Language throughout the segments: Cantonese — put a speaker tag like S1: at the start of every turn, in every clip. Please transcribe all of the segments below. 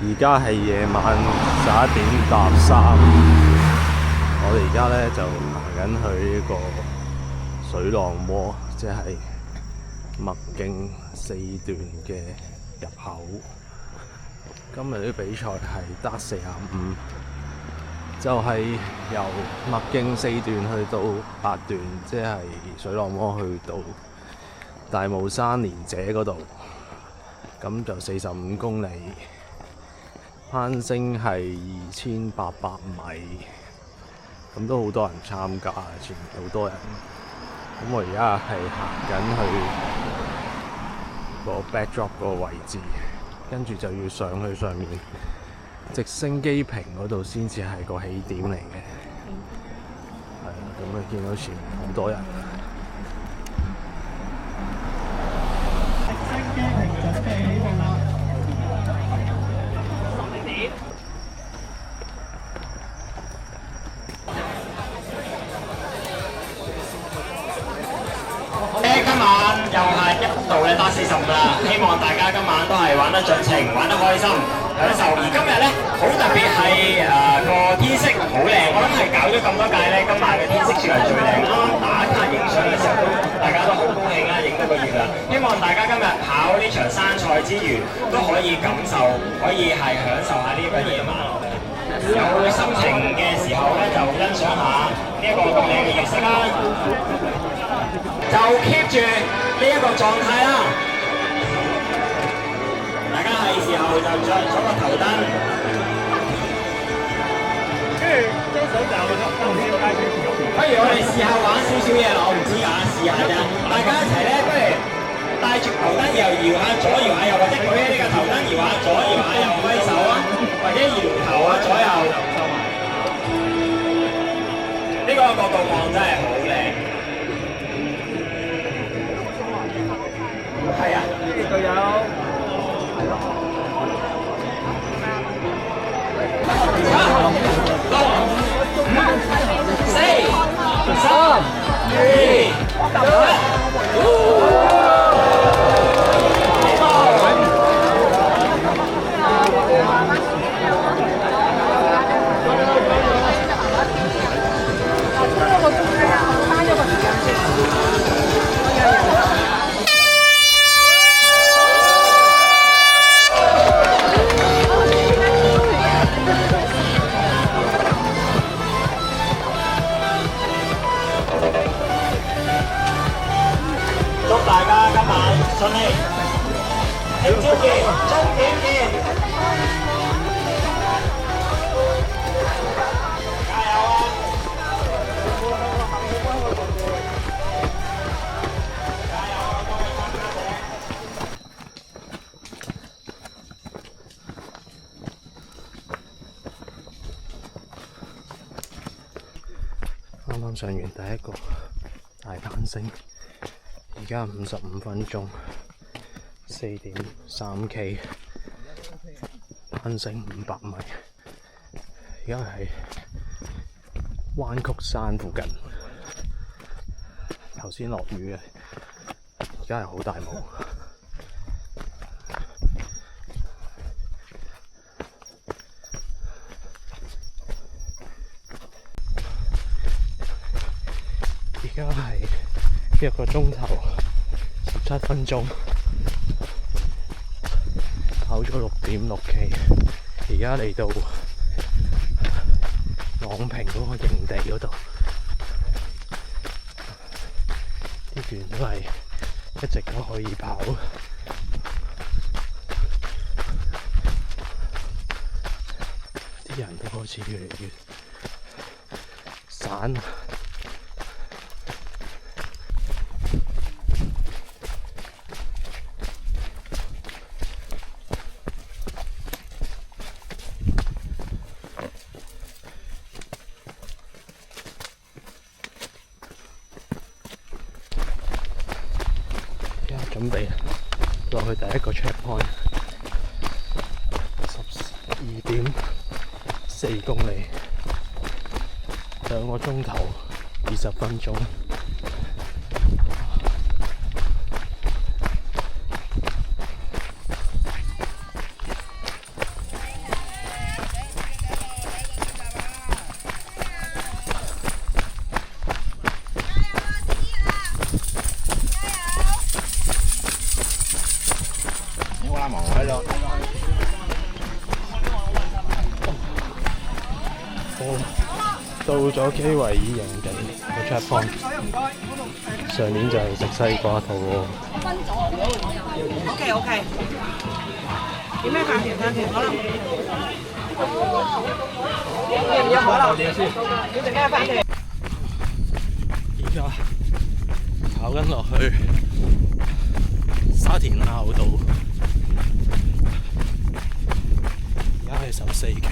S1: 而家係夜晚11:03，我哋而家咧就行緊去呢個水浪窩，即係麥徑4段嘅入口。今日啲比賽係得45，就係由麥徑4段去到8段，即係水浪窩去到大帽山連姐嗰度，咁就45公里。攀升係2800米，咁都好多人參加，前面好多人。咁我而家係行緊去個 backdrop 嗰個位置，跟住就要上去上面直升機坪嗰度先至係個起點嚟嘅。係啊，咁你見到前面好多人。
S2: 直升機坪準備起步啦！今晚又係一度咧打45啦，希望大家今晚都係玩得盡情，玩得開心，享受。而今日咧好特別係個天色好靚，我諗係搞咗咁多屆咧，今晚嘅天色算係最靚。啱啱打卡影相嘅時候大家都好高興啦，影到個月啦。希望大家今日跑呢場山賽之餘，都可以感受，可以係享受下呢個夜晚。有心情嘅時候咧，就欣賞下呢一個咁靚嘅月色啦。就 keep 住呢一個狀態啦，大家係時候就着咗個頭燈，跟住將手就不如我哋試下玩少少嘢啦，我唔知啊，試下啫。大家一齊咧，不如帶住頭燈又搖下左搖下右，或者舉起呢個頭燈搖下左搖下右揮手啊，或者搖頭啊左右。呢個角度望真係好靚。係啊，呢度有。大家今晚順利，聽朝見，終點見，加油啊！加油啊！各位參加者！
S1: 啱啱上完第一個大攀升。而家55分鐘，4.3K 攀升500米。而家係灣曲山附近，頭先落雨嘅，而家係好大霧。而家係1個鐘頭17分鐘，跑咗6.6K， 而家嚟到朗屏嗰個營地嗰度，呢段都係一直都可以跑，啲人都開始越嚟越散。準備落去第一個 checkpoint， 12.4公里，2個鐘頭20分鐘。
S2: 幫忙。
S1: 係啦。到咗基維爾營地個 checkpoint，上年就係食西瓜肚喎。
S3: OK，點咩飯團？飯團可能要唔要可樂？要食咩飯團？
S1: 而家跑緊落去沙田坳道，而家係14K，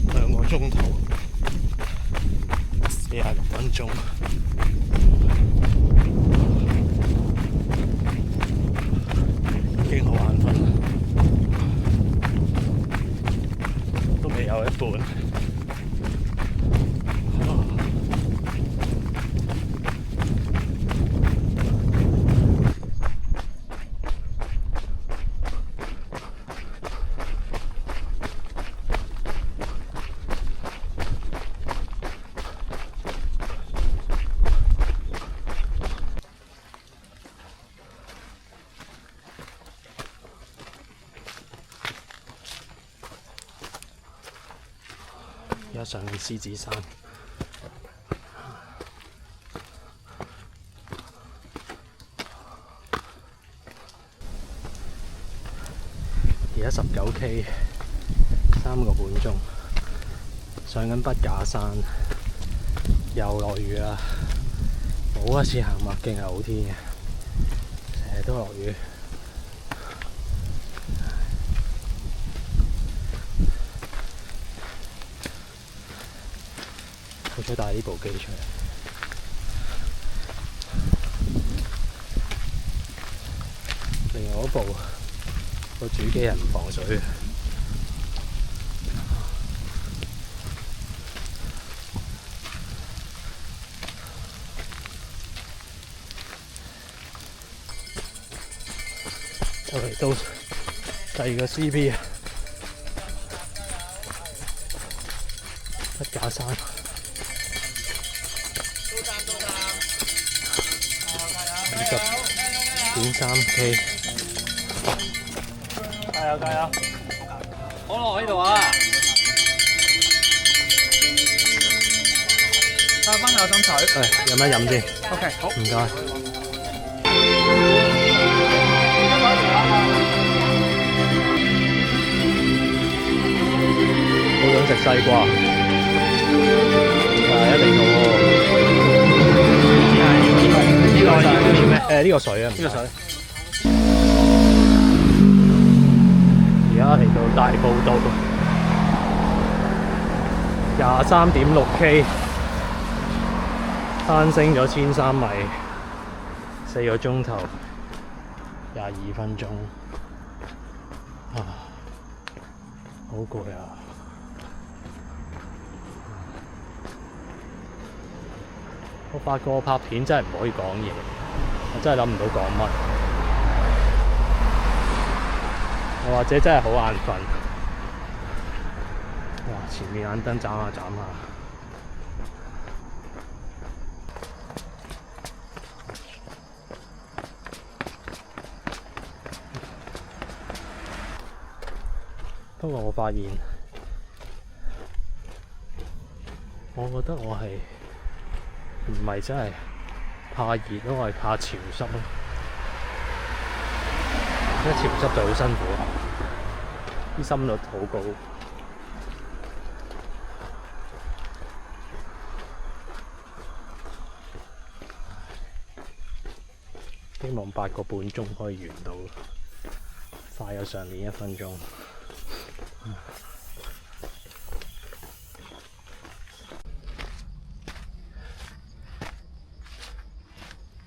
S1: 2個鐘頭46分鐘。已經好眼瞓，都未有一半。而家上獅子山，而家19K， 3個半鐘，上緊筆架山，又落雨啦！冇一次行麥徑係好天嘅，成日都落雨。好彩帶呢部機出嚟，另外嗰部個主機係唔防水嘅。就嚟到第二個 CP 啊！筆架山。20.3K， 加油！可樂喺度啊！5
S3: 分有心水。
S1: 飲一飲先。
S3: OK， 好。
S1: 唔該。好想食西瓜。一定好喎。呢個係咩？呢個水啊，呢個水。而家嚟到大埔道，23.6K， 攀升咗1300米，4個鐘頭22分鐘，好攰啊！我發覺我拍片真係唔可以講嘢，我真係諗唔到講乜，又或者真係好眼瞓。哇！前面眼燈眨下眨下。不過我發現，我覺得我係唔係真係怕熱咯，我係怕潮濕咯。一潮濕就好辛苦，啲心率好高。希望8個半鐘可以完到，快過上年1分鐘。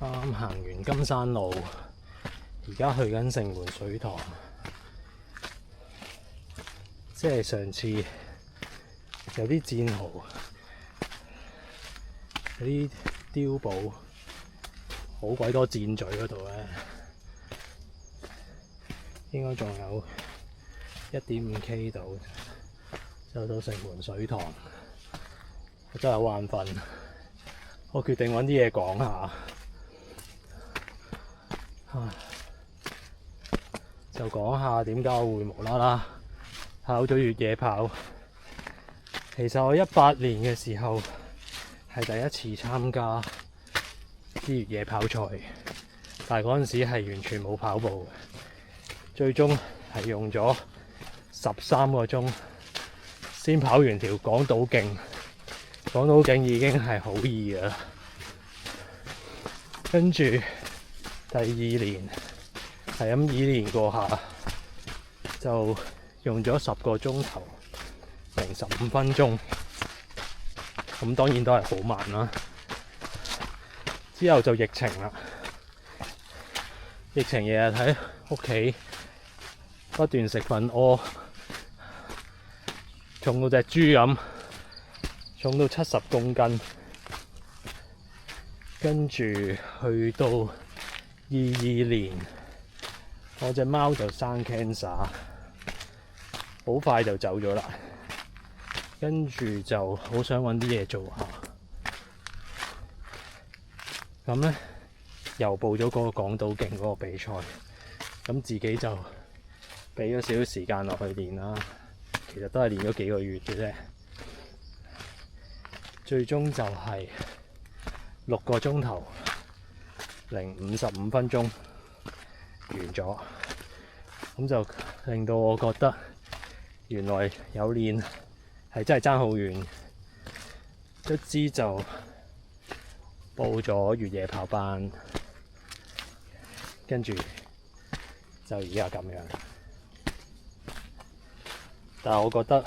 S1: 啱行完金山路，而家去緊城門水塘，即係上次有啲戰壕，有啲碉堡，好鬼多箭嘴嗰度咧，應該仲有1.5K 度就到城門水塘。我真係好眼瞓，我決定揾啲嘢講下。就講下點解我會無啦啦考咗越野跑。其實我18年嘅時候係第一次參加啲越野跑賽，但係嗰陣時係完全冇跑步嘅，最終係用咗13個鐘先跑完條港島徑。港島徑已經係好易㗎啦，跟住第2年係咁依練過下，就用咗10個鐘頭零15分鐘，咁當然都係好慢啦。之後就疫情啦，疫情日日喺屋企不斷食粉屙，重到隻豬咁，重到70公斤，跟住去到22年，我隻貓就生 cancer， 好快就走咗啦。跟住就好想揾啲嘢做下，咁呢，又報咗嗰個港島徑嗰個比賽，咁自己就俾咗少少時間落去練啦。其實都係練咗幾個月嘅啫，最終就係6個鐘頭零55分鐘完咗，咁就令到我覺得原來有練係真係爭好遠，卒之就報咗越野跑班，跟住就而家咁樣。但係我覺得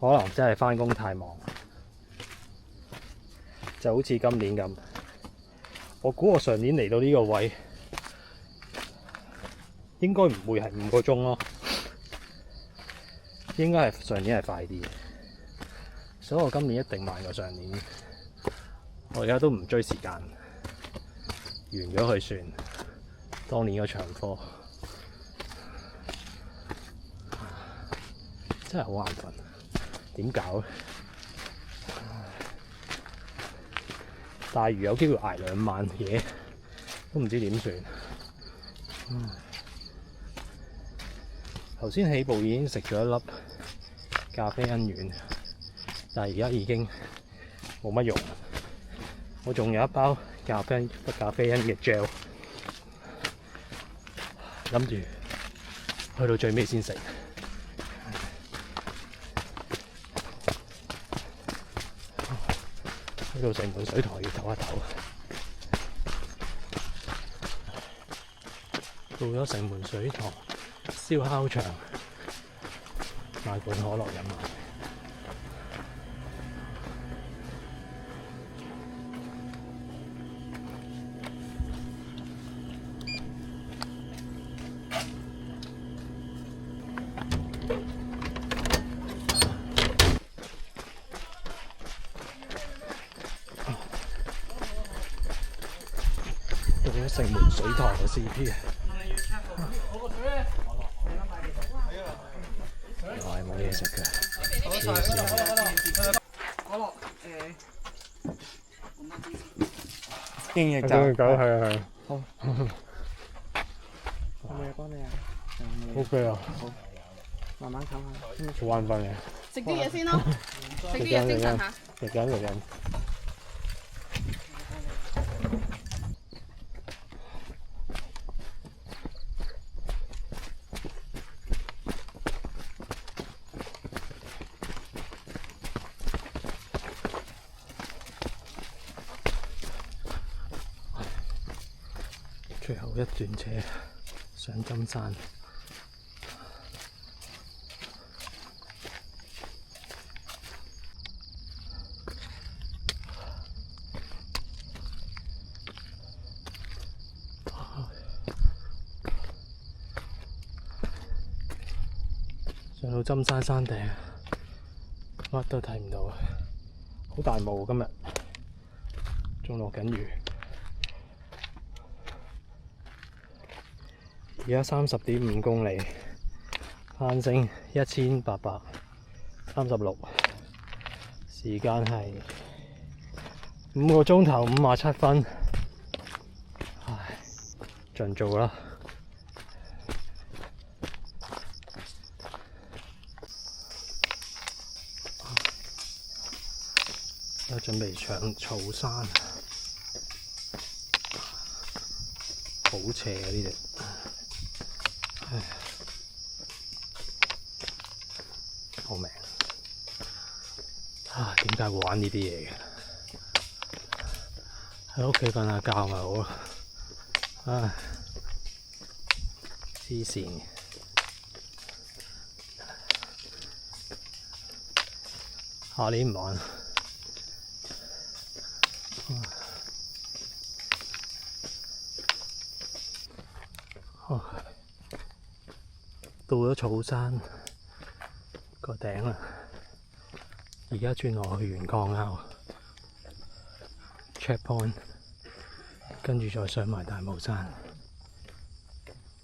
S1: 可能真係返工太忙，就好似今年咁。我估我上年嚟到呢個位，應該唔會係5個鐘咯。應該係上年係快啲嘅，所以我今年一定慢過上年。我而家都唔追時間，完咗佢算。當年個長科真係好眼瞓，點搞咧？大魚有機會捱2晚嘢，都唔知點算。頭先起步已經食咗1粒咖啡因丸，但係而家已經冇乜用。我仲有一包咖啡因嘅 gel， 諗住去到最尾先食。去到城門水塘要唞一唞。到咗城門水塘燒烤場，買罐可樂飲下。到咗城門水塘嘅 CP 啊！又係冇嘢食嘅，黐線。
S3: 可樂
S4: 經液
S1: 狗係啊係。
S4: 好。有冇嘢幫你啊
S1: ？OK 啊，
S4: 慢慢唞下。
S1: 好眼瞓嘅。
S3: 食啲嘢先咯，食啲嘢精神下。
S1: 食緊。最後一段車上針山，上到針山山頂，乜都睇唔到，好大霧今日，仲落緊雨。而家30.5公里，攀升1836，時間係5個鐘頭57分。唉，盡做啦。而家準備上草山，好斜啊呢隻，唉，救命！啊，點解會玩呢啲嘢嘅？喺屋企瞓下覺咪好咯，唉，黐線嘅。下年唔玩。到咗草山個頂啦，而家轉落去元礦坳 checkpoint， 跟住再上埋大帽山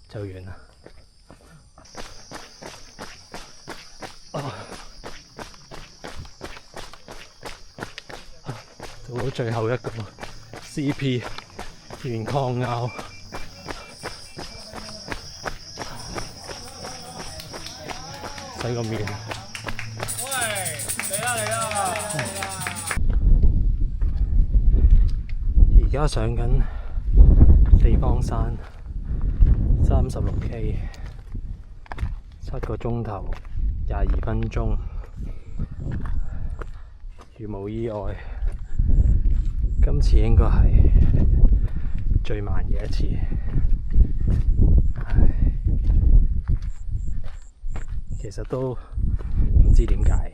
S1: 就完啦。到咗最後一個 CP 元礦坳。洗個面。喂，嚟啦！而家上緊四方山36K， 7個鐘頭22分鐘，如無意外，今次應該係最慢嘅一次。其實都唔知點解，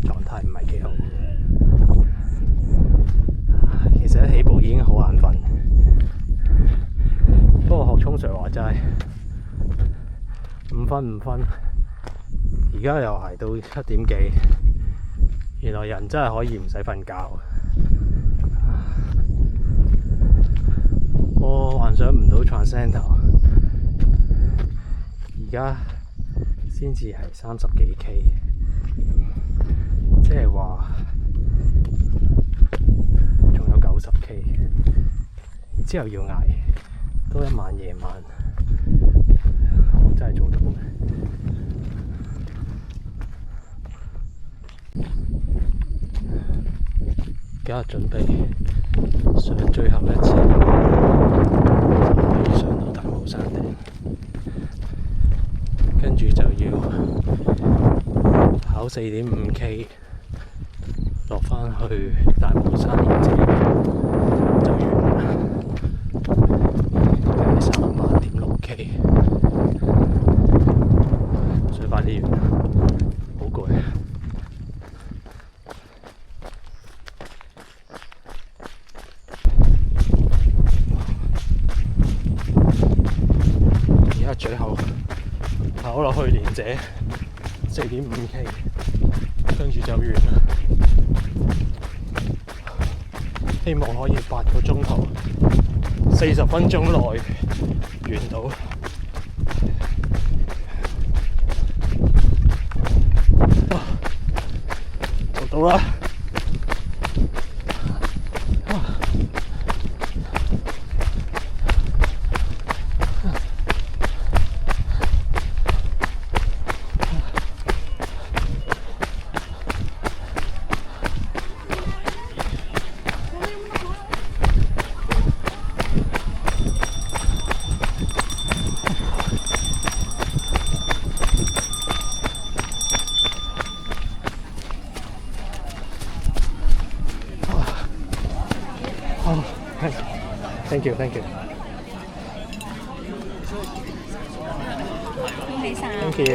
S1: 狀態唔係幾好。其實一起步已經好眼瞓，不過學聰 Sir 話齋5分，而家又捱到7點幾，原來人真係可以唔使瞓覺。我幻想唔到 Transcender。而家先至係30幾 K， 即係話仲有90 K， 然之後要捱多一晚夜晚，我真係做到咩？而家準備上最後一次，可以上到大帽山頂。跟住就要跑4.5 K 落返去大帽山，然之後就完啦。而家係38.6 K， 所以快啲完啦，好攰。而家最後跑落去連者4.5 K， 跟住就完啦。希望可以8個鐘頭40分鐘內完到。做到啦！Thank you.
S5: 恭喜晒
S1: Thank you。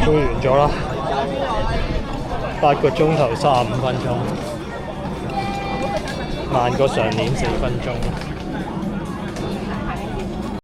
S1: 終於完咗啦，8個鐘頭35分鐘，慢過上年4分鐘。